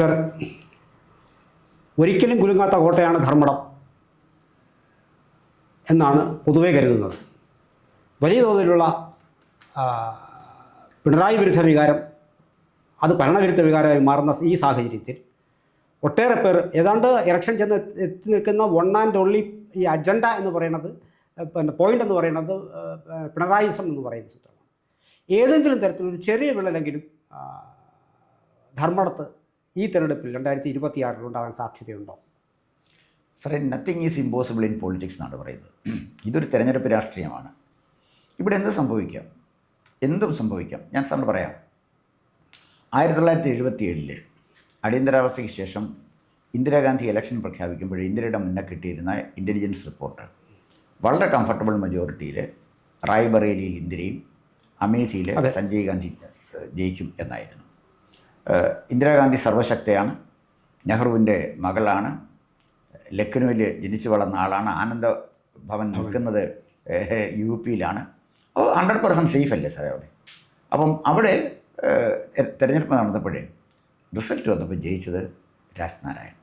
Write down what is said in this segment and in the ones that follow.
Sir, ഒരിക്കലും കുലുങ്ങാത്ത കോട്ടയാണ് ധർമ്മടം എന്നാണ് പൊതുവെ കരുതുന്നത്. വലിയ തോതിലുള്ള പിണറായി വിരുദ്ധ വികാരം അത് ഭരണവിരുദ്ധ വികാരമായി മാറുന്ന ഈ സാഹചര്യത്തിൽ ഒട്ടേറെ പേർ ഏതാണ്ട് ഇലക്ഷൻ ചെന്ന് എത്തി നിൽക്കുന്ന വൺ ആൻഡ് ഓൺലി ഈ അജണ്ട എന്ന് പറയുന്നത്, പിന്നെ പോയിൻ്റ് എന്ന് പറയുന്നത് പിണറായിസം എന്ന് പറയുന്ന സൂത്രമാണ്. ഏതെങ്കിലും തരത്തിലൊരു ചെറിയ വിള്ളലെങ്കിലും ധർമ്മടത്ത് ഈ തെരഞ്ഞെടുപ്പിൽ 2026 ഉണ്ടാകാൻ സാധ്യതയുണ്ടോ? സാറേ, nothing is impossible in politics എന്നാണ് പറയുന്നത്. ഇതൊരു തെരഞ്ഞെടുപ്പ് രാഷ്ട്രീയമാണ്. ഇവിടെ എന്ത് സംഭവിക്കാം, എന്തും സംഭവിക്കാം. ഞാൻ സാറിന് പറയാം. 1977 അടിയന്തരാവസ്ഥയ്ക്ക് ശേഷം ഇന്ദിരാഗാന്ധി ഇലക്ഷൻ പ്രഖ്യാപിക്കുമ്പോൾ ഇന്ത്യയുടെ മുന്നേ കിട്ടിയിരുന്ന ഇൻ്റലിജൻസ് റിപ്പോർട്ട് വളരെ കംഫർട്ടബിൾ മെജോറിറ്റിയിൽ റായ്ബറേലിയിൽ ഇന്ദിരയും അമേഠിയിൽ സഞ്ജയ് ഗാന്ധി ജയിക്കും എന്നായിരുന്നു. ഇന്ദിരാഗാന്ധി സർവശക്തയാണ്, നെഹ്റുവിൻ്റെ മകളാണ്, ലക്നൌവിൽ ജനിച്ചു വളർന്ന ആളാണ്, ആനന്ദ ഭവൻ നിൽക്കുന്നത് UP-യിലാണ്. അപ്പോൾ 100% സേഫ് അല്ലേ സാറേ അവിടെ? അപ്പം അവിടെ തിരഞ്ഞെടുപ്പ് നടന്നപ്പോഴേ റിസൾട്ട് വന്നപ്പോൾ ജയിച്ചത് രാജ്നാരായൺ.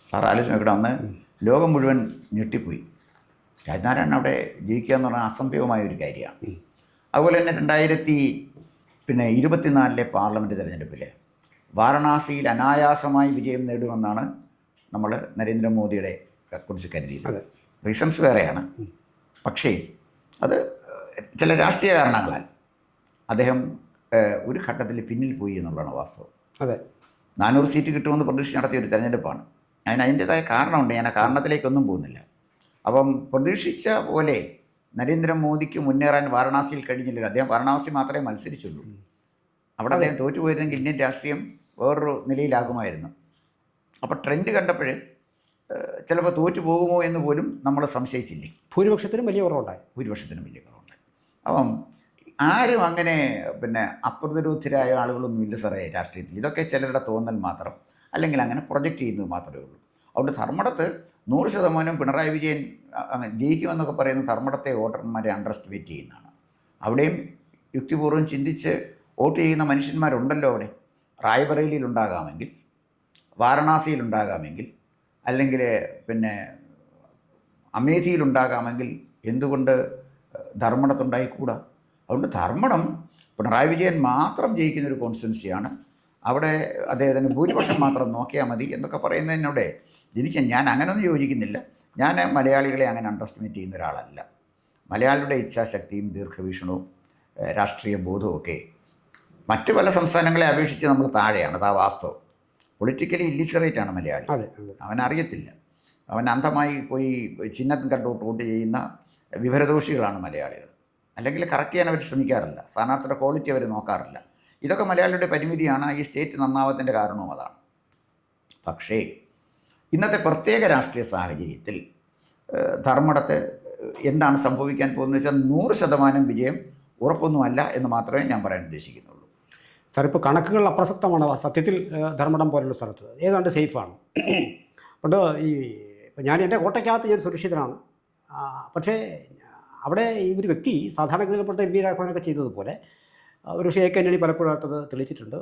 സാർ ആലോചിച്ച് നോക്കണം, അന്ന് ലോകം മുഴുവൻ ഞെട്ടിപ്പോയി. രാജ്നാരായൺ അവിടെ ജയിക്കുക എന്ന് പറഞ്ഞാൽ അസംഭവമായ ഒരു കാര്യമാണ്. അതുപോലെ തന്നെ 2024 പാർലമെൻറ്റ് തിരഞ്ഞെടുപ്പിൽ വാരണാസിയിൽ അനായാസമായി വിജയം നേടുമെന്നാണ് നമ്മൾ നരേന്ദ്രമോദിയുടെ കുറിച്ച് കരുതിയത്. റീസൺസ് വേറെയാണ്, പക്ഷേ അത് ചില രാഷ്ട്രീയ കാരണങ്ങളാൽ അദ്ദേഹം ഒരു ഘട്ടത്തിൽ പിന്നിൽ പോയി എന്നുള്ളതാണ് വാസ്തവം. 400 സീറ്റ് കിട്ടുമെന്ന് പ്രതീക്ഷിച്ച് നടത്തിയ ഒരു തെരഞ്ഞെടുപ്പാണ്. അതിൻ്റേതായ കാരണമുണ്ട്, ഞാൻ ആ കാരണത്തിലേക്കൊന്നും പോകുന്നില്ല. അപ്പം പ്രതീക്ഷിച്ച പോലെ നരേന്ദ്രമോദിക്ക് മുന്നേറാൻ വാരണാസിയിൽ കഴിഞ്ഞില്ല. അദ്ദേഹം വാരണാസി മാത്രമേ മത്സരിച്ചുള്ളൂ. അവിടെ അദ്ദേഹം തോറ്റുപോയിരുന്നെങ്കിൽ ഇന്ത്യൻ രാഷ്ട്രീയം വേറൊരു നിലയിലാകുമായിരുന്നു. അപ്പോൾ ട്രെൻഡ് കണ്ടപ്പോൾ ചിലപ്പോൾ തോറ്റു പോകുമോ എന്ന് പോലും നമ്മൾ സംശയിച്ചില്ലേ. ഭൂരിപക്ഷത്തിനും വലിയ കുറവുണ്ടായി. അപ്പം ആരും അങ്ങനെ അപ്രതിരോധരായ ആളുകളൊന്നും ഇല്ല സാറേ രാഷ്ട്രീയത്തിൽ. ഇതൊക്കെ ചിലരുടെ തോന്നൽ മാത്രം, അല്ലെങ്കിൽ അങ്ങനെ പ്രൊജക്റ്റ് ചെയ്യുന്നത് മാത്രമേ ഉള്ളൂ. അതുകൊണ്ട് ധർമ്മടത്ത് 100% പിണറായി വിജയൻ ജയിക്കുമെന്നൊക്കെ പറയുന്ന ധർമ്മടത്തെ വോട്ടർമാരെ അണ്ടർ എസ്റ്റിമേറ്റ് ചെയ്യുന്നതാണ്. അവിടെയും യുക്തിപൂർവ്വം ചിന്തിച്ച് വോട്ട് ചെയ്യുന്ന മനുഷ്യന്മാരുണ്ടല്ലോ അവിടെ. റായ്ബറേലിയിലുണ്ടാകാമെങ്കിൽ, വാരണാസിയിലുണ്ടാകാമെങ്കിൽ, അല്ലെങ്കിൽ അമേഠിയിലുണ്ടാകാമെങ്കിൽ എന്തുകൊണ്ട് ധർമ്മടത്തുണ്ടായിക്കൂടാ? അതുകൊണ്ട് ധർമ്മടം പിണറായി വിജയൻ മാത്രം ജയിക്കുന്നൊരു കോൺസ്റ്റിറ്റ്യുവൻസിയാണ്. അവിടെ അദ്ദേഹത്തിന് ഭൂരിപക്ഷം മാത്രം നോക്കിയാൽ മതി എന്നൊക്കെ പറയുന്നതിനോടെ ഞാൻ അങ്ങനെയൊന്നും യോജിക്കുന്നില്ല. ഞാൻ മലയാളികളെ അങ്ങനെ അണ്ടർ എസ്റ്റിമേറ്റ് ചെയ്യുന്ന ഒരാളല്ല. മലയാളിയുടെ ഇച്ഛാശക്തിയും ദീർഘവീക്ഷണവും രാഷ്ട്രീയ ബോധവും ഒക്കെ മറ്റു പല സംസ്ഥാനങ്ങളെ അപേക്ഷിച്ച് നമ്മൾ താഴെയാണ്. അതാ വാസ്തവം. പൊളിറ്റിക്കലി ഇല്ലിറ്ററേറ്റാണ് മലയാളി. അവനറിയത്തില്ല. അവൻ അന്ധമായി പോയി ചിഹ്നം കണ്ടു വോട്ട് ചെയ്യുന്ന വിവരദോഷികളാണ് മലയാളികൾ. അല്ലെങ്കിൽ കറക്റ്റ് ചെയ്യാൻ അവർ ശ്രമിക്കാറില്ല. സ്ഥാനാർത്ഥിയുടെ ക്വാളിറ്റി അവർ നോക്കാറില്ല. ഇതൊക്കെ മലയാളിയുടെ പരിമിതിയാണ്. ഈ സ്റ്റേറ്റ് നന്നാവത്തിൻ്റെ കാരണവും അതാണ്. പക്ഷേ ഇന്നത്തെ പ്രത്യേക രാഷ്ട്രീയ സാഹചര്യത്തിൽ ധർമ്മടത്ത് എന്താണ് സംഭവിക്കാൻ പോകുന്നത് വെച്ചാൽ 100% വിജയം ഉറപ്പൊന്നുമല്ല എന്ന് മാത്രമേ ഞാൻ പറയാൻ ഉദ്ദേശിക്കുന്നുള്ളൂ. സാർ, ഇപ്പോൾ കണക്കുകൾ അപ്രസക്തമാണ്. സത്യത്തിൽ ധർമ്മടം പോലുള്ള സ്ഥലത്ത് ഏതാണ്ട് സേഫാണ്. അതുകൊണ്ട് ഇപ്പം ഞാൻ എൻ്റെ കോട്ടയ്ക്കകത്ത് ഞാൻ സുരക്ഷിതനാണ്. പക്ഷേ അവിടെ ഈ ഒരു വ്യക്തി സാധാരണഗതിയിൽപ്പെട്ട MP രാഘവനൊക്കെ ചെയ്തതുപോലെ ഒരു പക്ഷേ AK ആൻ്റണി പലപ്പോഴായിട്ടത് തെളിയിച്ചിട്ടുണ്ട്.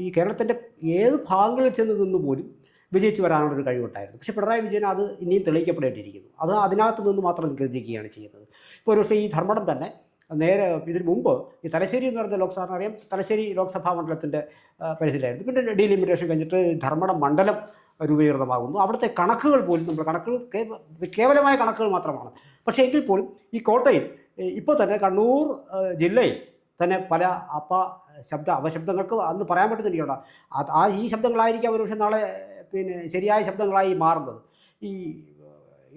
ഈ കേരളത്തിൻ്റെ ഏത് ഭാഗങ്ങളിൽ ചെന്ന് നിന്ന് പോലും വിജയിച്ച് വരാനുള്ളൊരു കഴിവുണ്ടായിരുന്നു. പക്ഷേ പിണറായി വിജയൻ അത് ഇനിയും തെളിയിക്കപ്പെടേണ്ടിയിരിക്കുന്നു. അത് അതിനകത്ത് നിന്ന് മാത്രം ഗർജിക്കുകയാണ് ചെയ്യുന്നത്. ഇപ്പോൾ ഒരു പക്ഷേ ഈ ധർമ്മടം തന്നെ നേരെ ഇതിന് മുമ്പ് ഈ തലശ്ശേരി എന്ന് പറയുന്ന ലോക്സഭ അറിയാം, തലശ്ശേരി ലോക്സഭാ മണ്ഡലത്തിൻ്റെ പരിധിയിലായിരുന്നു. പിന്നെ ഡീലിമിറ്റേഷൻ കഴിഞ്ഞിട്ട് ധർമ്മടം മണ്ഡലം രൂപീകൃതമാകുന്നു. അവിടുത്തെ കണക്കുകൾ പോലും നമ്മൾ കേവലമായ കണക്കുകൾ മാത്രമാണ്. പക്ഷേ എങ്കിൽ പോലും ഈ കോട്ടയിൽ ഇപ്പോൾ തന്നെ കണ്ണൂർ ജില്ലയിൽ തന്നെ പല അപശബ്ദങ്ങൾക്ക് അന്ന് പറയാൻ പറ്റുന്നില്ല. ഈ ശബ്ദങ്ങളായിരിക്കാം ഒരു പക്ഷേ നാളെ ശരിയായ ശബ്ദങ്ങളായി മാറുന്നത്. ഈ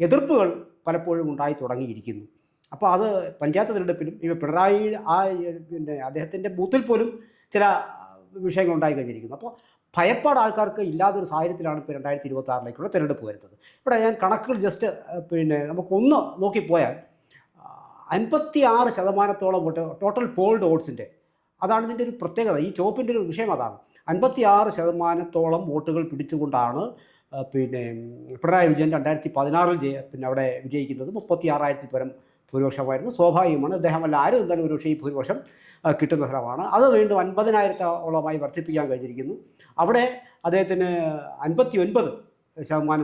എതിർപ്പുകൾ പലപ്പോഴും ഉണ്ടായി തുടങ്ങിയിരിക്കുന്നു. അപ്പോൾ അത് പഞ്ചായത്ത് തിരഞ്ഞെടുപ്പിലും ഇപ്പോൾ പിണറായി അദ്ദേഹത്തിൻ്റെ ബൂത്തിൽ പോലും ചില വിഷയങ്ങൾ ഉണ്ടായി കഴിഞ്ഞിരിക്കുന്നു. അപ്പോൾ ഭയപ്പാട് ആൾക്കാർക്ക് ഇല്ലാത്തൊരു സാഹചര്യത്തിലാണ് ഇപ്പോൾ 2026 തിരഞ്ഞെടുപ്പ് വരുന്നത്. ഇവിടെ ഞാൻ കണക്കുകൾ ജസ്റ്റ് നമുക്കൊന്ന് നോക്കിപ്പോയാൽ 56% വോട്ട് ടോട്ടൽ പോൾഡ് വോട്ട്സിൻ്റെ, അതാണ് ഇതിൻ്റെ ഒരു പ്രത്യേകത. ഈ ചോപ്പിൻ്റെ ഒരു വിഷയം അതാണ്. 56% വോട്ടുകൾ പിടിച്ചുകൊണ്ടാണ് പിണറായി വിജയൻ 2016 അവിടെ വിജയിക്കുന്നത്. 36,000 പരം ഭൂരിപക്ഷമായിരുന്നു. സ്വാഭാവികമാണ്, അദ്ദേഹമല്ല ആരും എന്തായാലും ഒരുപക്ഷെ ഈ ഭൂരിപക്ഷം കിട്ടുന്ന സ്ഥലമാണ്. അത് വീണ്ടും 50,000-ഓളമായി വർദ്ധിപ്പിക്കാൻ കഴിഞ്ഞിരിക്കുന്നു. അവിടെ അദ്ദേഹത്തിന് 59%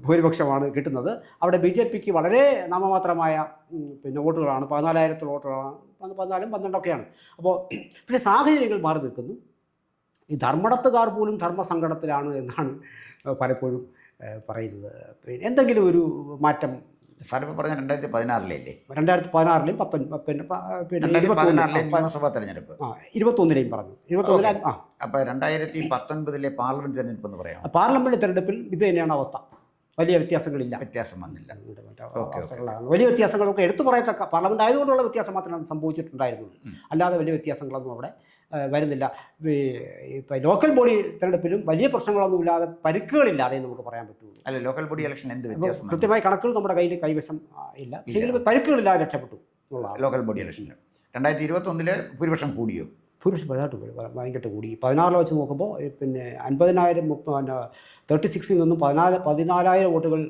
ഭൂരിപക്ഷമാണ് കിട്ടുന്നത്. അവിടെ ബി ജെ പിക്ക് വളരെ നാമമാത്രമായ പിന്നെ വോട്ടുകളാണ്, 14,000 വോട്ടുകളാണ്, 14-12 അപ്പോൾ പക്ഷേ സാഹചര്യങ്ങൾ മാറി നിൽക്കുന്നു. ഈ ധർമ്മടത്തുകാർ പോലും ധർമ്മസങ്കടത്തിലാണ് എന്നാണ് പലപ്പോഴും പറയുന്നത്. പിന്നെ എന്തെങ്കിലും ഒരു മാറ്റം സാറിപ്പോൾ പറഞ്ഞ 2016-ലെ 2016-ലും 2016-ലെ നിയമസഭാ തെരഞ്ഞെടുപ്പ് 21-ലെയും പറഞ്ഞു. 21-ലെ അപ്പോൾ 2019-ലെ പാർലമെന്റ് തെരഞ്ഞെടുപ്പ് എന്ന് പറയാം. പാർലമെന്റ് തെരഞ്ഞെടുപ്പിൽ ഇത് തന്നെയാണ് അവസ്ഥ. വലിയ വ്യത്യാസങ്ങളില്ല, വ്യത്യാസം വന്നില്ല. അവസ്ഥകളാണ്. വലിയ വ്യത്യാസങ്ങളൊക്കെ എടുത്തു പറയത്തക്ക പാർലമെന്റ് ആയതുകൊണ്ടുള്ള വ്യത്യാസം മാത്രമേ സംഭവിച്ചിട്ടുണ്ടായിരുന്നുള്ളൂ. അല്ലാതെ വലിയ വ്യത്യാസങ്ങളൊന്നും അവിടെ വരുന്നില്ല. ഇപ്പം ലോക്കൽ ബോഡി തെരഞ്ഞെടുപ്പിലും വലിയ പ്രശ്നങ്ങളൊന്നുമില്ലാതെ, പരിക്കുകളില്ലാതെ നമുക്ക് പറയാൻ പറ്റുള്ളൂ. അല്ല, ലോക്കൽ ബോഡി ഇലക്ഷൻ എന്ത് വ്യത്യാസം? കൃത്യമായ കണക്കുകൾ നമ്മുടെ കൈവശം ഇല്ല. പക്ഷേ പരിക്കുകളില്ലാതെ രക്ഷപ്പെട്ടു എന്നുള്ളതാണ്. ലോക്കൽ ബോഡി ഇലക്ഷന് 2021-ലെ ഭൂരിപക്ഷം കൂടിയോ? ഭൂരിപക്ഷം ഭയങ്കര കൂടി. 16 വെച്ച് നോക്കുമ്പോൾ പിന്നെ 50,000 36-ൽ നിന്നും 14,000 വോട്ടുകൾ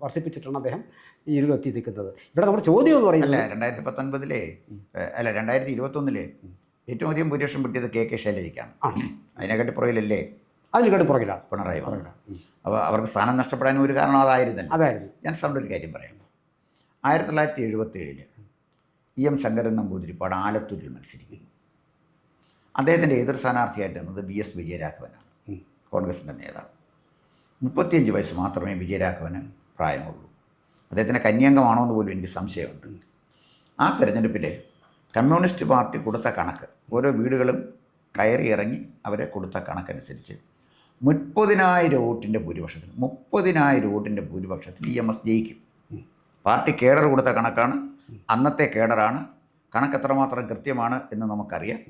വർദ്ധിപ്പിച്ചിട്ടാണ് അദ്ദേഹം ഈ ഇരുപത്തി നിൽക്കുന്നത്. ഇവിടെ നമ്മുടെ ചോദ്യം എന്ന് പറയുന്നത് 2019-ലെ 2021-ലെ ഏറ്റവും അധികം ഭൂരിപക്ഷം കിട്ടിയത് KK ശൈലജയ്ക്കാണ്. അതിനെക്കാട്ടി പുറകിലല്ലേ? അതിനെക്കാട്ടി പുറകിലാണ് പിണറായി വന്നത്. അപ്പോൾ അവർക്ക് സ്ഥാനം നഷ്ടപ്പെടാനും ഒരു കാരണം അതായിരുന്നു. ഞാൻ സാറിൻ്റെ ഒരു കാര്യം പറയാം. 1977-ൽ EM ശങ്കരൻ നമ്പൂതിരിപ്പാട് ആലത്തൂരിൽ മത്സരിക്കുന്നു. അദ്ദേഹത്തിൻ്റെ എതിർ സ്ഥാനാർത്ഥിയായിട്ട് വന്നത് VS വിജയരാഘവനാണ്, കോൺഗ്രസിൻ്റെ നേതാവ്. 35 വയസ്സ് മാത്രമേ വിജയരാഘവന് പ്രായമുള്ളൂ. അദ്ദേഹത്തിൻ്റെ കന്യാംഗമാണോ എന്ന് പോലും എനിക്ക് സംശയമുണ്ട്. ആ തെരഞ്ഞെടുപ്പിൽ കമ്മ്യൂണിസ്റ്റ് പാർട്ടി കൊടുത്ത കണക്ക്, ഓരോ വീടുകളും കയറി ഇറങ്ങി അവരെ കൊടുത്ത കണക്കനുസരിച്ച് 30,000 വോട്ടിൻ്റെ ഭൂരിപക്ഷത്തിൽ 30,000 വോട്ടിൻ്റെ ഭൂരിപക്ഷത്തിൽ EMS ജയിക്കും. പാർട്ടി കേഡർ കൊടുത്ത കണക്കാണ്, അന്നത്തെ കേഡറാണ്. കണക്ക് എത്രമാത്രം കൃത്യമാണ് എന്ന് നമുക്കറിയാം.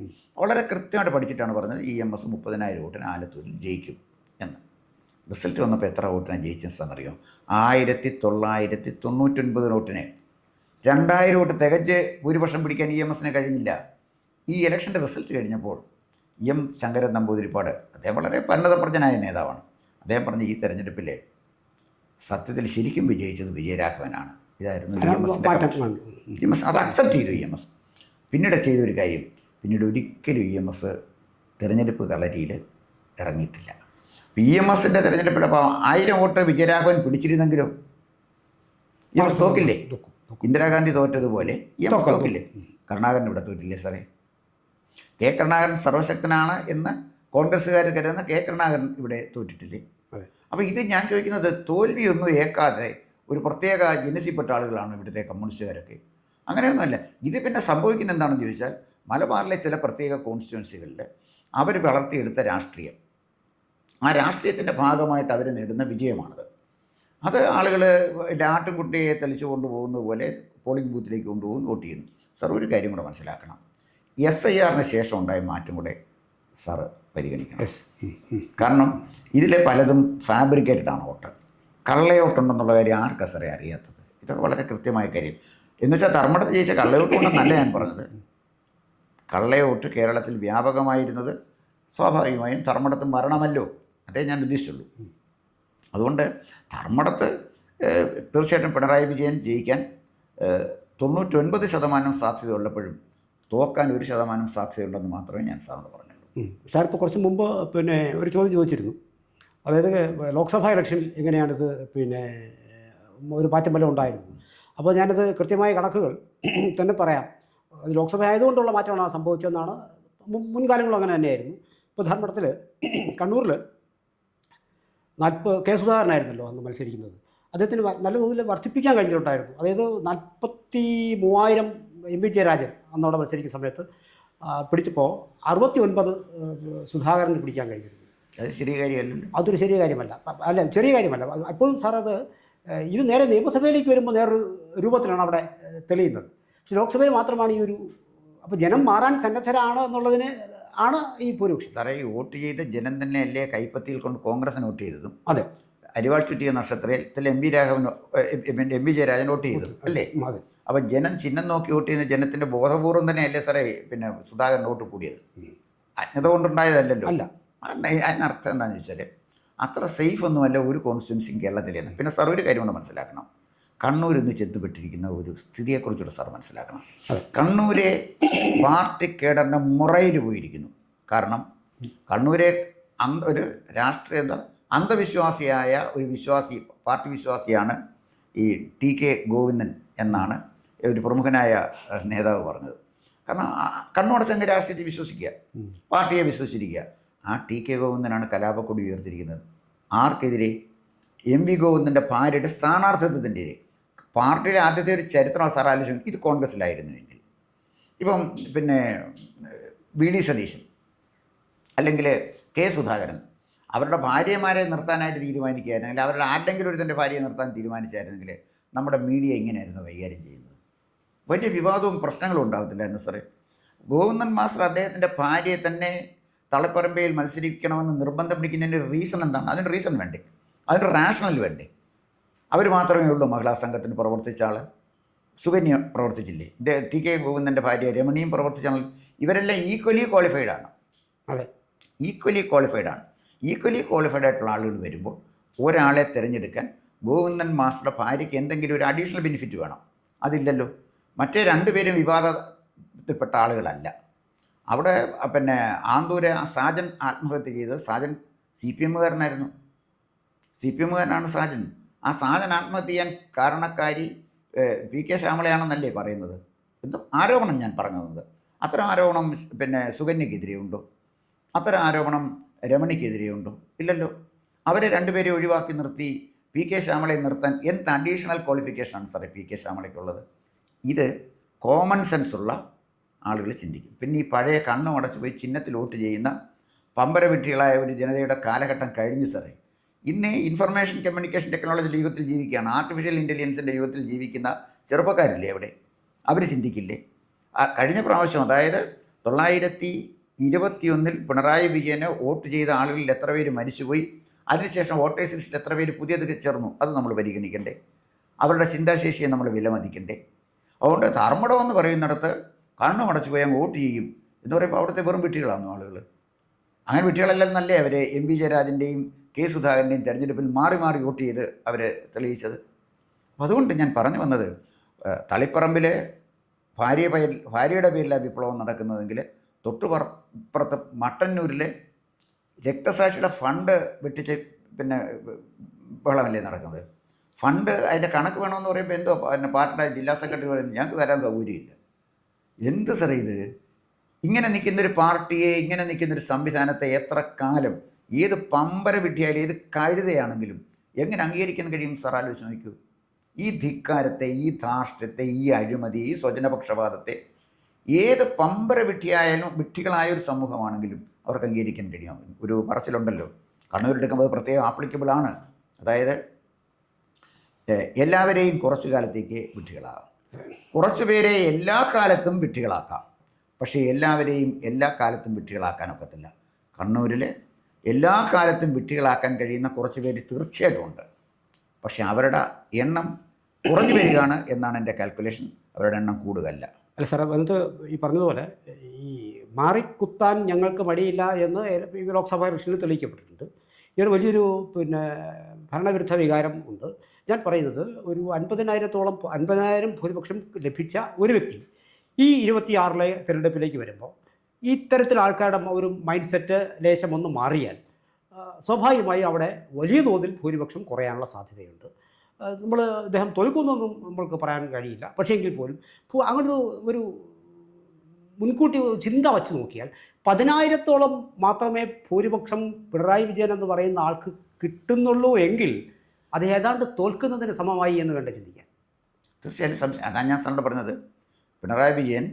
വളരെ കൃത്യമായിട്ട് പഠിച്ചിട്ടാണ് പറഞ്ഞത് EMS 30,000 വോട്ടിന് ആലത്തൂരിൽ ജയിക്കും എന്ന്. റിസൾട്ട് വന്നപ്പോൾ എത്ര വോട്ടിനാണ് ജയിച്ചതെന്നറിയോ? 1999 വോട്ടിന് 2000 വോട്ട് തികച്ച് ഭൂരിപക്ഷം പിടിക്കാൻ EMSന് കഴിഞ്ഞില്ല. ഈ ഇലക്ഷൻ്റെ റിസൾട്ട് കഴിഞ്ഞപ്പോൾ EM ശങ്കരൻ നമ്പൂതിരിപ്പാട്, അദ്ദേഹം വളരെ പരിണതപ്രജ്ഞനായ നേതാവാണ്, അദ്ദേഹം പറഞ്ഞ് ഈ തെരഞ്ഞെടുപ്പിൽ സത്യത്തിൽ ശരിക്കും വിജയിച്ചത് വിജയരാഘവനാണ്. ഇതായിരുന്നു EMS. അത് അക്സെപ്റ്റ് ചെയ്തു EMS. പിന്നീട് ചെയ്തൊരു കാര്യം, പിന്നീട് ഒരിക്കലും EMS തിരഞ്ഞെടുപ്പ് കളരിയിൽ ഇറങ്ങിയിട്ടില്ല. EMSൻ്റെ തെരഞ്ഞെടുപ്പിൽ അപ്പോൾ 1000 വോട്ട് വിജയരാഘവൻ പിടിച്ചിരുന്നെങ്കിലോ EMS തോക്കില്ലേ? ഇന്ദിരാഗാന്ധി തോറ്റതുപോലെ EMS തോക്കില്ലേ? കരുണാകരൻ ഇവിടെ തോറ്റില്ലേ സാറേ? കെ കരുണാകരൻ സർവശക്തനാണ് എന്ന് കോൺഗ്രസ്സുകാർ കരുതുന്ന കെ കരുണാകരൻ ഇവിടെ തോറ്റിട്ടില്ലേ? അപ്പോൾ ഇത് ഞാൻ ചോദിക്കുന്നത്, തോൽവിയൊന്നും ഏക്കാതെ ഒരു പ്രത്യേക ജനസിൽപ്പെട്ട ആളുകളാണ് ഇവിടുത്തെ കമ്മ്യൂണിസ്റ്റുകാരൊക്കെ. അങ്ങനെയൊന്നുമല്ല. ഇത് പിന്നെ സംഭവിക്കുന്ന എന്താണെന്ന് ചോദിച്ചാൽ, മലബാറിലെ ചില പ്രത്യേക കോൺസ്റ്റിറ്റ്യുവൻസികളിൽ അവർ വളർത്തിയെടുത്ത രാഷ്ട്രീയം, ആ രാഷ്ട്രീയത്തിൻ്റെ ഭാഗമായിട്ട് അവർ നേടുന്ന വിജയമാണത്. അത് ആളുകൾ ആട്ടിൻകുട്ടിയെ തെളിച്ചു കൊണ്ടുപോകുന്നത് പോലെ പോളിംഗ് ബൂത്തിലേക്ക് കൊണ്ടുപോകുന്നു, വോട്ട് ചെയ്യുന്നു. സാർ ഒരു കാര്യം കൂടെ മനസ്സിലാക്കണം. SIRന് ശേഷം ഉണ്ടായ മാറ്റം കൂടെ സാറ് പരിഗണിക്കണം. കാരണം ഇതിലെ പലതും ഫാബ്രിക്കേറ്റഡ് ആണ് വോട്ട്. കള്ളയോട്ടുണ്ടെന്നുള്ള കാര്യം ആർക്കാ സാറേ അറിയാത്തത്? ഇതൊക്കെ വളരെ കൃത്യമായ കാര്യം. എന്നുവെച്ചാൽ ധർമ്മടത്ത് ജയിച്ച കള്ളയോട്ടുണ്ടെന്നല്ല ഞാൻ പറഞ്ഞത്. കള്ളയോട്ട് കേരളത്തിൽ വ്യാപകമായിരുന്നത് സ്വാഭാവികമായും ധർമ്മടത്തും വരണമല്ലോ, അതേ ഞാൻ ഉദ്ദേശിച്ചുള്ളൂ. അതുകൊണ്ട് ധർമ്മടത്ത് തീർച്ചയായിട്ടും പിണറായി വിജയൻ ജയിക്കാൻ 99% സാധ്യതയുള്ളപ്പോഴും തോക്കാൻ 1% സാധ്യതയുണ്ടെന്ന് മാത്രമേ ഞാൻ സാറിന് പറഞ്ഞുള്ളൂ. സാർ ഇപ്പോൾ കുറച്ച് മുമ്പ് പിന്നെ ഒരു ചോദ്യം ചോദിച്ചിരുന്നു. അതായത് ലോക്സഭാ ഇലക്ഷനിൽ എങ്ങനെയാണിത് പിന്നെ ഒരു മാറ്റം വല്ലതും ഉണ്ടായിരുന്നു. അപ്പോൾ ഞാനത് കൃത്യമായ കണക്കുകൾ തന്നെ പറയാം. ലോക്സഭ ആയതുകൊണ്ടുള്ള മാറ്റമാണ് സംഭവിച്ചതെന്നാണ്. മുൻകാലങ്ങളും അങ്ങനെ തന്നെയായിരുന്നു. ഇപ്പോൾ ധർമ്മടത്തിൽ കണ്ണൂരിൽ കെ സുധാകരനായിരുന്നല്ലോ അന്ന് മത്സരിക്കുന്നത്. അദ്ദേഹത്തിന് നല്ല തോതിൽ വർദ്ധിപ്പിക്കാൻ കഴിഞ്ഞിട്ടുണ്ടായിരുന്നു. അതായത് 43,000 MV ജയരാജൻ അന്നവിടെ മത്സരിക്കുന്ന സമയത്ത് പിടിച്ചപ്പോൾ 69 സുധാകരന് പിടിക്കാൻ കഴിഞ്ഞിരുന്നു. അത് ശരിയ കാര്യമല്ല. അതൊരു ചെറിയ കാര്യമല്ല, അല്ല ചെറിയ കാര്യമല്ല. അപ്പോഴും സാർ അത് ഇത് നേരെ നിയമസഭയിലേക്ക് വരുമ്പോൾ വേറൊരു രൂപത്തിലാണ് അവിടെ തെളിയുന്നത്. പക്ഷെ ലോക്സഭയിൽ മാത്രമാണ് ഈ ഒരു, അപ്പോൾ ജനം മാറാൻ സന്നദ്ധരാണ് എന്നുള്ളതിന് ആണ് ഈ ഭൂരിപക്ഷം. സാറേ, ഈ വോട്ട് ചെയ്ത ജനം തന്നെ അല്ലേ കൈപ്പത്തിയിൽ കൊണ്ട് കോൺഗ്രസിന് വോട്ട് ചെയ്തതും? അതെ. അരിവാൾ ചുറ്റിയ നക്ഷത്രത്തിൽ MV ജയരാജൻ വോട്ട് ചെയ്തു അല്ലേ? അതെ. അപ്പം ജനം ചിഹ്നം നോക്കി വോട്ട് ചെയ്യുന്ന ജനത്തിൻ്റെ ബോധപൂർവം തന്നെ അല്ലേ സാറേ പിന്നെ സുധാകരൻ വോട്ട് കൂടിയത്? അജ്ഞത കൊണ്ടുണ്ടായതല്ലല്ലോ. അല്ല. അതിനർത്ഥം എന്താണെന്ന് വെച്ചാൽ അത്ര സേഫ് ഒന്നുമല്ല ഒരു കോൺസ്റ്റിറ്റ്യുവൻസിയും കേരളത്തിലേന്ന്. പിന്നെ സാർ ഒരു കാര്യം കൊണ്ട് മനസ്സിലാക്കണം, കണ്ണൂർ ഇന്ന് ചെത്തുപെട്ടിരിക്കുന്ന ഒരു സ്ഥിതിയെക്കുറിച്ചുള്ള സാർ മനസ്സിലാക്കണം. കണ്ണൂരെ പാർട്ടി കേഡറിൻ്റെ മുറയിൽ പോയിരിക്കുന്നു. കാരണം കണ്ണൂരെ ഒരു രാഷ്ട്രീയ അന്ധവിശ്വാസിയായ ഒരു പാർട്ടി വിശ്വാസിയാണ് ഈ TK ഗോവിന്ദൻ എന്നാണ് ഒരു പ്രമുഖനായ നേതാവ് പറഞ്ഞത്. കാരണം കണ്ണോടച്ചങ്ങ് രാഷ്ട്രീയത്തെ വിശ്വസിക്കുക, പാർട്ടിയെ വിശ്വസിച്ചിരിക്കുക. ആ TK ഗോവിന്ദനാണ് കലാപക്കൊടി ഉയർത്തിയിരിക്കുന്നത്. ആർക്കെതിരെ? MV ഗോവിന്ദൻ്റെ ഭാര്യയുടെ സ്ഥാനാർത്ഥിത്വത്തിൻ്റെ പാർട്ടിയുടെ ആദ്യത്തെ ഒരു ചരിത്രം സാർ ആലോചിക്കും. ഇത് കോൺഗ്രസ്സിലായിരുന്നുവെങ്കിൽ ഇപ്പം പിന്നെ VD സതീശൻ അല്ലെങ്കിൽ K സുധാകരൻ അവരുടെ ഭാര്യമാരെ നിർത്താനായിട്ട് തീരുമാനിക്കുകയായിരുന്നെങ്കിൽ, അവരുടെ ആരുടെങ്കിലും ഒരു തൻ്റെ ഭാര്യയെ നിർത്താൻ തീരുമാനിച്ചായിരുന്നെങ്കിൽ നമ്മുടെ മീഡിയ ഇങ്ങനെയായിരുന്നു കൈകാര്യം ചെയ്യുന്നത്. വലിയ വിവാദവും പ്രശ്നങ്ങളും ഉണ്ടാകത്തില്ലായിരുന്നു സാറേ. ഗോവിന്ദൻ മാസ്റ്റർ അദ്ദേഹത്തിൻ്റെ ഭാര്യയെ തന്നെ തളിപ്പറമ്പയിൽ മത്സരിക്കണമെന്ന് നിർബന്ധം പിടിക്കുന്നതിൻ്റെ റീസൺ എന്താണ്? അതിന് റീസൺ വേണ്ടേ? അതിന് റാഷണൽ വേണ്ടേ? അവർ മാത്രമേ ഉള്ളൂ മഹിളാ സംഘത്തിന് പ്രവർത്തിച്ച ആൾ. സുകന്യ പ്രവർത്തിച്ചില്ലേ? TK ഗോവിന്ദൻ്റെ ഭാര്യ രമണിയും പ്രവർത്തിച്ച ആൾ. ഇവരെല്ലാം ഈക്വലി ക്വാളിഫൈഡാണ്. അതെ, ഈക്വലി ക്വാളിഫൈഡ് ആയിട്ടുള്ള ആളുകൾ വരുമ്പോൾ ഒരാളെ തിരഞ്ഞെടുക്കാൻ ഗോവിന്ദൻ മാസ്റ്ററുടെ ഭാര്യയ്ക്ക് എന്തെങ്കിലും ഒരു അഡീഷണൽ ബെനിഫിറ്റ് വേണം. അതില്ലല്ലോ. മറ്റേ രണ്ടുപേരും വിവാദത്തിൽപ്പെട്ട ആളുകളല്ല. അവിടെ പിന്നെ ആന്തൂര് സാജൻ ആത്മഹത്യ ചെയ്തത്. സാജൻ CPM കാരനാണ് സാജൻ. ആ സാജൻ ആത്മഹത്യ ചെയ്യാൻ കാരണക്കാരി PK ശ്യാമളയാണെന്നല്ലേ പറയുന്നത്? എന്തോ ആരോപണം ഞാൻ പറഞ്ഞത്. അത്തരം ആരോപണം പിന്നെ സുകന്യക്കെതിരെ ഉണ്ടോ? അത്തരം ആരോപണം രമണിക്കെതിരെ ഉണ്ടോ? ഇല്ലല്ലോ. അവരെ രണ്ടുപേരെ ഒഴിവാക്കി നിർത്തി PK ശ്യാമളയെ നിർത്താൻ എന്ത് അഡീഷണൽ ക്വാളിഫിക്കേഷനാണ് സാറേ PK ശ്യാമളയ്ക്കുള്ളത്? ഇത് കോമൺ സെൻസുള്ള ആളുകൾ ചിന്തിക്കും. പിന്നെ ഈ പഴയ കണ്ണും അടച്ചു പോയി ചിഹ്നത്തിൽ വോട്ട് ചെയ്യുന്ന പമ്പരവിട്ടികളായ ഒരു ജനതയുടെ കാലഘട്ടം കഴിഞ്ഞ് സാറേ. ഇന്ന് ഇൻഫർമേഷൻ കമ്മ്യൂണിക്കേഷൻ ടെക്നോളജി യുഗത്തിൽ ജീവിക്കുകയാണ്. ആർട്ടിഫിഷ്യൽ ഇൻ്റലിജൻസിൻ്റെ യുഗത്തിൽ ജീവിക്കുന്ന ചെറുപ്പക്കാരില്ലേ അവിടെ? അവർ ചിന്തിക്കില്ലേ? കഴിഞ്ഞ പ്രാവശ്യം, അതായത് 921 പിണറായി വിജയന് വോട്ട് ചെയ്ത ആളുകളിൽ എത്ര പേര് മരിച്ചുപോയി, അതിനുശേഷം വോട്ടേഴ്സ് ലിസ്റ്റിൽ എത്ര പേര് പുതിയത് ചേർന്നു, അത് നമ്മൾ പരിഗണിക്കണ്ടേ? അവരുടെ ചിന്താശേഷിയെ നമ്മൾ വിലമതിക്കണ്ടേ? അതുകൊണ്ട് ധർമ്മടം എന്ന് പറയുന്നിടത്ത് കണ്ണുമടച്ചു പോയി അങ്ങ് വോട്ട് ചെയ്യും എന്ന് പറയുമ്പോൾ അവിടുത്തെ വെറും വിട്ടികളാണ് ആളുകൾ. അങ്ങനെ വിട്ടികളെല്ലാം നല്ല അവർ MV ജയരാജൻ്റെയും K സുധാകരൻ്റെയും തെരഞ്ഞെടുപ്പിൽ മാറി മാറി വോട്ട് ചെയ്ത് അവർ തെളിയിച്ചത്. അതുകൊണ്ട് ഞാൻ പറഞ്ഞു വന്നത്, തളിപ്പറമ്പിൽ ഭാര്യയുടെ പേരിലാണ് വിപ്ലവം നടക്കുന്നതെങ്കിൽ തൊട്ടുപുറത്ത് മട്ടന്നൂരിലെ രക്തസാക്ഷിയുടെ ഫണ്ട് വെട്ടിച്ച് പിന്നെ ബഹളമല്ലേ നടക്കുന്നത്? ഫണ്ട് അതിൻ്റെ കണക്ക് വേണമെന്ന് പറയുമ്പോൾ എന്തോ പിന്നെ പാർട്ടിയുടെ ജില്ലാ സെക്രട്ടറി പറയുന്നത് ഞങ്ങൾക്ക് തരാൻ സൗകര്യമില്ല. എന്ത് സാറേ ഇത്? ഇങ്ങനെ നിൽക്കുന്നൊരു പാർട്ടിയെ, ഇങ്ങനെ നിൽക്കുന്നൊരു സംവിധാനത്തെ എത്ര കാലം, ഏത് പമ്പര വിട്ടിയാലും ഏത് കഴുതയാണെങ്കിലും എങ്ങനെ അംഗീകരിക്കാൻ കഴിയും സാർ? ആലോചിച്ച് നോക്കൂ. ഈ ധിക്കാരത്തെ, ഈ ധാർഷ്ട്യത്തെ, ഈ അഴിമതി, ഈ സ്വജനപക്ഷപാതത്തെ ഏത് പമ്പര വിട്ടികളായ ഒരു സമൂഹമാണെങ്കിലും അവർക്ക് അംഗീകരിക്കാൻ കഴിയും. ഒരു പറച്ചിലുണ്ടല്ലോ, കണ്ണൂരെടുക്കുമ്പോൾ പ്രത്യേകം ആപ്ലിക്കബിൾ ആണ്. അതായത് എല്ലാവരെയും കുറച്ചു കാലത്തേക്ക് വിട്ടികളാകാം, കുറച്ചു പേരെ എല്ലാ കാലത്തും വിട്ടികളാക്കാം. പക്ഷേ എല്ലാവരെയും എല്ലാ കാലത്തും വിട്ടികളാക്കാൻ ഒക്കത്തില്ല. കണ്ണൂരിൽ എല്ലാ കാലത്തും വിട്ടികളാക്കാൻ കഴിയുന്ന കുറച്ച് പേര് തീർച്ചയായിട്ടും ഉണ്ട്. പക്ഷേ അവരുടെ എണ്ണം കുറഞ്ഞു വരികയാണ് എന്നാണ് എൻ്റെ കാൽക്കുലേഷൻ. അവരുടെ എണ്ണം കൂടുകയല്ല. അല്ല സാറേ, അത് ഈ പറഞ്ഞതുപോലെ ഈ മാറിക്കുത്താൻ ഞങ്ങൾക്ക് മടിയില്ല എന്ന് ഈ ലോക്സഭാ ഇലക്ഷനിൽ തെളിയിക്കപ്പെട്ടിട്ടുണ്ട്. ഇതൊരു വലിയൊരു പിന്നെ ഭരണവിരുദ്ധ വികാരം ഉണ്ട്. ഞാൻ പറയുന്നത് ഒരു 50,000 ഭൂരിപക്ഷം ലഭിച്ച ഒരു വ്യക്തി ഈ 26 തിരഞ്ഞെടുപ്പിലേക്ക് വരുമ്പോൾ ഇത്തരത്തിൽ ആൾക്കാരുടെ ഒരു മൈൻഡ് സെറ്റ് ലേശം ഒന്ന് മാറിയാൽ സ്വാഭാവികമായി അവിടെ വലിയ തോതിൽ ഭൂരിപക്ഷം കുറയാനുള്ള സാധ്യതയുണ്ട്. അദ്ദേഹം തോൽക്കുന്നൊന്നും നമ്മൾക്ക് പറയാൻ കഴിയില്ല. പക്ഷേ എങ്കിൽ പോലും അങ്ങനെ ഒരു മുൻകൂട്ടി ചിന്ത വച്ച് നോക്കിയാൽ 10,000 മാത്രമേ ഭൂരിപക്ഷം പിണറായി വിജയൻ എന്ന് പറയുന്ന ആൾക്ക് കിട്ടുന്നുള്ളൂ എങ്കിൽ അത് ഏതാണ്ട് തോൽക്കുന്നതിന് സമമായി എന്ന് വേണ്ട ചിന്തിക്കാൻ. തീർച്ചയായും അതാണ് ഞാൻ സാറിനോട് പറഞ്ഞത്. പിണറായി വിജയൻ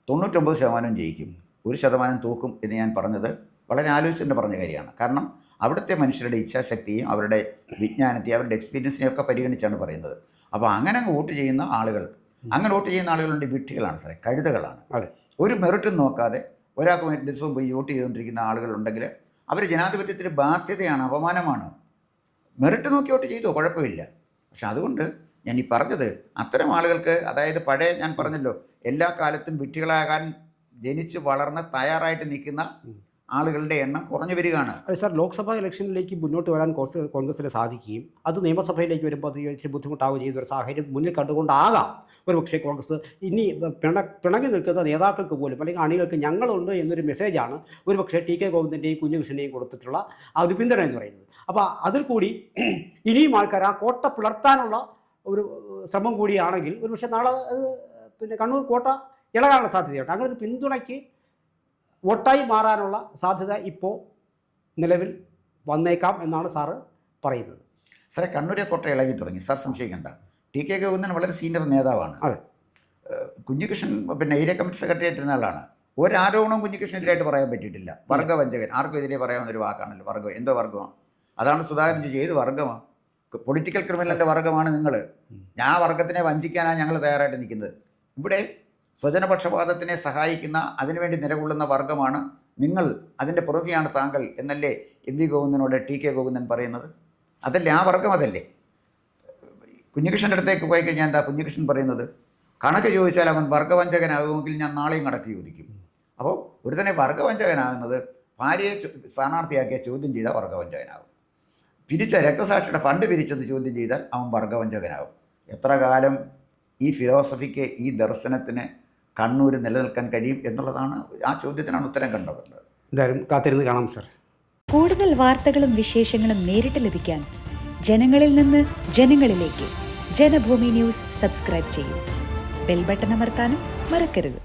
99% ജയിക്കും, 1% തോക്കും എന്ന് ഞാൻ പറഞ്ഞത് വളരെ ആലോചിച്ചിട്ട് പറഞ്ഞ കാര്യമാണ്. കാരണം അവിടുത്തെ മനുഷ്യരുടെ ഇച്ഛാശക്തിയും അവരുടെ വിജ്ഞാനത്തെയും അവരുടെ എക്സ്പീരിയൻസിനെയും ഒക്കെ പരിഗണിച്ചാണ് പറയുന്നത്. അപ്പോൾ അങ്ങനെ വോട്ട് ചെയ്യുന്ന ആളുകളുണ്ട് വിട്ടികളാണ് സാറേ, കഴുതകളാണ്. ഒരു മെറിറ്റും നോക്കാതെ ഒരാൾക്ക് വേണ്ടി ദിവസവും പോയി വോട്ട് ചെയ്തുകൊണ്ടിരിക്കുന്ന ആളുകളുണ്ടെങ്കിൽ അവർ ജനാധിപത്യത്തിന് ബാധ്യതയാണ്, അപമാനമാണ്. മെറിറ്റ് നോക്കി വോട്ട് ചെയ്തോ കുഴപ്പമില്ല. പക്ഷെ അതുകൊണ്ട് ഞാൻ ഈ പറഞ്ഞത് അത്തരം ആളുകൾക്ക്, അതായത് പഴയ ഞാൻ പറഞ്ഞല്ലോ എല്ലാ കാലത്തും വിട്ടികളാകാൻ ജനിച്ച് വളർന്ന് തയ്യാറായിട്ട് നിൽക്കുന്ന ആളുകളുടെ എണ്ണം കുറഞ്ഞു വരികയാണ്. അത് സാർ, ലോക്സഭാ ഇലക്ഷനിലേക്ക് മുന്നോട്ട് വരാൻ കോൺഗ്രസിന് സാധിക്കുകയും അത് നിയമസഭയിലേക്ക് വരുമ്പോൾ അത് ഇച്ചിരി ബുദ്ധിമുട്ടാവുകയും ചെയ്യുന്ന ഒരു സാഹചര്യം മുന്നിൽ കണ്ടുകൊണ്ടാകാം ഒരുപക്ഷേ കോൺഗ്രസ് ഇനി പിണങ്ങി നിൽക്കുന്ന നേതാക്കൾക്ക് പോലും അല്ലെങ്കിൽ അണികൾക്ക് ഞങ്ങളുണ്ട് എന്നൊരു മെസ്സേജാണ് ഒരുപക്ഷേ ടി കെ ഗോവിന്ദൻ്റെയും കുഞ്ഞുകൃഷ്ണൻ്റെയും കൊടുത്തിട്ടുള്ള ആ ഒരു പിന്തുണ എന്ന് പറയുന്നത്. അപ്പോൾ അതിൽ കൂടി ഇനിയും ആൾക്കാർ ആ കോട്ട പിളർത്താനുള്ള ഒരു ശ്രമം കൂടിയാണെങ്കിൽ ഒരുപക്ഷെ നാളെ പിന്നെ കണ്ണൂർ കോട്ട ഇളകാനുള്ള സാധ്യതയുണ്ട്. അങ്ങനെ ഒരു പിന്തുണയ്ക്ക് വോട്ടായി മാറാനുള്ള സാധ്യത ഇപ്പോൾ നിലവിൽ വന്നേക്കാം എന്നാണ് സാറ് പറയുന്നത്. സാറേ, കണ്ണൂരെ കോട്ട ഇളകി തുടങ്ങി. സാർ സംശയിക്കേണ്ട, ടി കെ ഗോവിന്ദൻ വളരെ സീനിയർ നേതാവാണ്. അതെ. കുഞ്ഞികൃഷ്ണൻ പിന്നെ ഏരിയ കമ്മിറ്റി സെക്രട്ടറി ആയിട്ടിരുന്ന ആളാണ്. ഒരാരോപണവും കുഞ്ഞികൃഷ്ണനെതിരായിട്ട് പറയാൻ പറ്റിയിട്ടില്ല. വർഗ്ഗവഞ്ചകൻ ആർക്കും എതിരെ പറയാവുന്നൊരു വാക്കാണല്ലോ വർഗ്ഗം. എന്തോ വർഗ്ഗമാണ്? അതാണ് സുധാകരൻ ചോദിച്ചത്, ഏത് വർഗ്ഗമാണ്? പൊളിറ്റിക്കൽ ക്രിമിനലിൻ്റെ വർഗ്ഗമാണ് നിങ്ങൾ. ഞാൻ വർഗ്ഗത്തിനെ വഞ്ചിക്കാനാണ് ഞങ്ങൾ തയ്യാറായിട്ട് നിൽക്കുന്നത്. ഇവിടെ സ്വജനപക്ഷപാതത്തിനെ സഹായിക്കുന്ന അതിനുവേണ്ടി നിലകൊള്ളുന്ന വർഗ്ഗമാണ് നിങ്ങൾ, അതിൻ്റെ പ്രതിയാണ് താങ്കൾ എന്നല്ലേ എം വി ഗോവിന്ദനോട് ടി കെ ഗോവിന്ദൻ പറയുന്നത്? അതല്ലേ ആ വർഗ്ഗം? അതല്ലേ കുഞ്ഞികൃഷ്ണൻ്റെ അടുത്തേക്ക് പോയി കഴിഞ്ഞാൽ എന്താ കുഞ്ഞികൃഷ്ണൻ പറയുന്നത്? കണക്ക് ചോദിച്ചാൽ അവൻ വർഗ്ഗവഞ്ചകനാകുമെങ്കിൽ ഞാൻ നാളെയും കണക്ക് ചോദിക്കും. അപ്പോൾ ഒരുതനെ വർഗ്ഗവഞ്ചകനാകുന്നത് ഭാര്യയെ സ്ഥാനാർത്ഥിയാക്കിയ ചോദ്യം ചെയ്താൽ വർഗ്ഗവഞ്ചകനാകും. പിരിച്ച രക്തസാക്ഷിയുടെ ഫണ്ട് പിരിച്ചത് ചോദ്യം ചെയ്താൽ അവൻ വർഗ്ഗവഞ്ചകനാകും. എത്ര കാലം ഈ ഫിലോസഫിക്ക്, ഈ ദർശനത്തിന് കണ്ണൂർ നിലനിൽക്കാൻ കഴിയും എന്നുള്ളതാണ്, ആ ചോദ്യത്തിനാണ് ഉത്തരം കണ്ടതുള്ളത്. എന്തായാലും കാത്തിരുന്ന് കാണാം സാർ. കൂടുതൽ വാർത്തകളും വിശേഷങ്ങളും നേരിട്ട് ലഭിക്കാൻ ജനങ്ങളിൽ നിന്ന് ജനങ്ങളിലേക്ക് ജനഭൂമി ന്യൂസ് സബ്സ്ക്രൈബ് ചെയ്യൂ. ബെൽ ബട്ടൺ അമർത്താനും മറക്കരുത്.